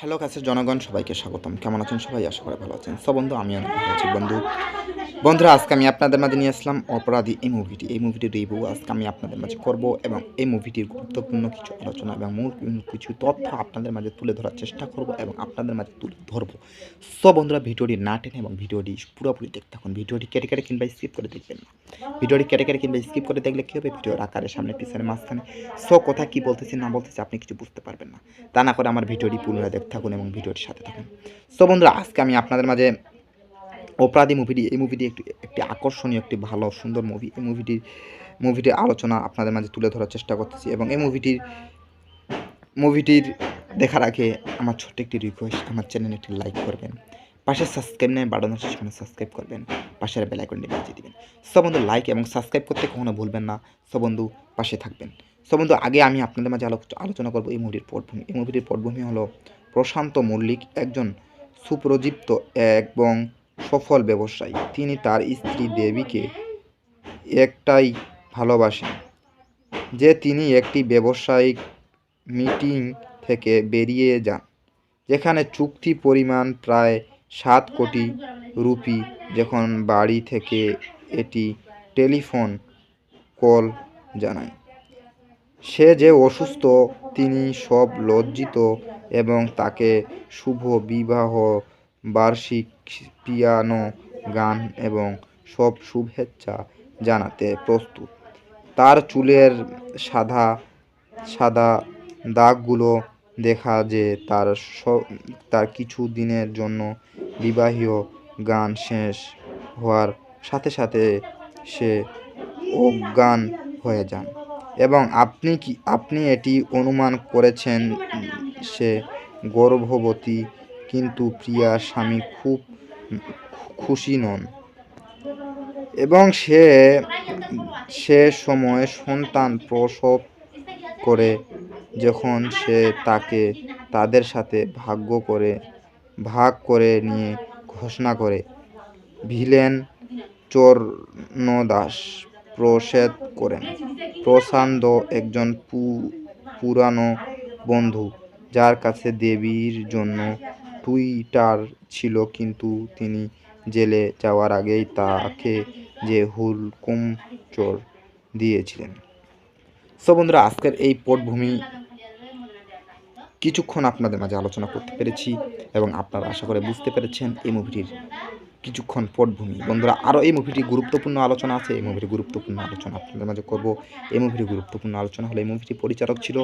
Hello কাছের জনগণ, সবাইকে স্বাগতম। কেমন আছেন সবাই? আশা করি ভালো আছেন। সো বন্ধু, আমি অনেক ভালো আছি বন্ধুরা, আজকে আমি আপনাদের মাঝে নিয়ে আসলাম অপরাধী এই মুভিটি। এই মুভিটির রিভিউ আজকে আমি আপনাদের মাঝে করব এবং এই মুভিটির গুরুত্বপূর্ণ কিছু আলোচনা এবং মূল কিছু তথ্য আপনাদের মাঝে তুলে ধরার চেষ্টা করব এবং আপনাদের মাঝে তুলে ধরবো। সো বন্ধুরা, ভিডিওটি না টেনে এবং ভিডিওটি পুরোপুরি দেখতে থাকুন। ভিডিওটি কেটে কেটে কিংবা স্কিপ করে দেখবেন না। ভিডিওটি কেটে কেটে কিংবা স্কিপ করে দেখলে কী হবে? ভিডিওর আকারে সামনে পিছনে মাঝখানে সো কথা কী বলতেছি না বলতেছি আপনি কিছু বুঝতে পারবেন না। তা না করে আমার ভিডিওটি পুনরায় দেখতে থাকুন এবং ভিডিওটির সাথে থাকুন। সো বন্ধুরা, আজকে আমি আপনাদের মাঝে অপরাধী এই মুভিটি একটি আকর্ষণীয়, একটি ভালো সুন্দর মুভি। এই মুভিটির আলোচনা আপনাদের মাঝে তুলে ধরার চেষ্টা করতেছি এবং এই মুভিটির দেখার আগে আমার ছোট্ট একটি রিকোয়েস্ট, আমার চ্যানেলে একটি লাইক করবেন, পাশে সাবস্ক্রাইব নেই বাটন আছে সেখানে সাবস্ক্রাইব করবেন, পাশের বেল আইকনটি বাজিয়ে দিবেন। সো বন্ধু, লাইক এবং সাবস্ক্রাইব করতে কখনো ভুলবেন না। সো বন্ধু, পাশে থাকবেন। সো বন্ধু, আগে আমি আপনাদের মাঝে আলোচনা করব এই মুভিটির পটভূমি। এই মুভিটির পটভূমি হলো প্রশান্ত মল্লিক একজন সুপরিচিত এবং সফল ব্যবসায়ী। তিনি তার স্ত্রী দেবীকে একটাই ভালোবাসেন যে তিনি একটি ব্যবসায়িক মিটিং থেকে বেরিয়ে যান, যেখানে চুক্তি পরিমাণ প্রায় 7 কোটি রুপি। যখন বাড়ি থেকে এটি টেলিফোন কল জানায় সে যে অসুস্থ, তিনি সব লজ্জিত এবং তাকে শুভ বিবাহ, বার্ষিক পিয়ানো গান এবং সব শুভেচ্ছা জানাতে প্রস্তুত। তার চুলের সাদা সাদা দাগগুলো দেখা যে তার কিছু দিনের জন্য বিবাহীয় গান শেষ হওয়ার সাথে সাথে সে অজ্ঞান হয়ে যান এবং আপনি এটি অনুমান করেছেন সে গর্ভবতী, কিন্তু প্রিয়া স্বামী খুব খুশি নন এবং সে সময় সন্তান প্রসব করে। যখন সে তাকে তাদের সাথে ভাগ করে নিয়ে ঘোষণা করে, ভিলেন চরণদাস প্রসেদ করেন। প্রশান্ত একজন পুরানো বন্ধু, যার কাছে দেবীর জন্য টুইটার ছিল, কিন্তু তিনি জেলে যাওয়ার আগেই তাকে যে হুকুম দিয়েছিলেন। সো বন্ধুরা, আজকের এই পটভূমি কিছুক্ষণ আপনাদের মাঝে আলোচনা করতে পেরেছি এবং আপনারা আশা করে বুঝতে পেরেছেন এই মুভিটির কিছুক্ষণ পটভূমি। বন্ধুরা, আরও এই মুভিটি গুরুত্বপূর্ণ আলোচনা আছে। এই মুভিটি গুরুত্বপূর্ণ আলোচনা আপনাদের মাঝে করব। এই মুভিটি গুরুত্বপূর্ণ আলোচনা হলো এই মুভিটি পরিচালক ছিল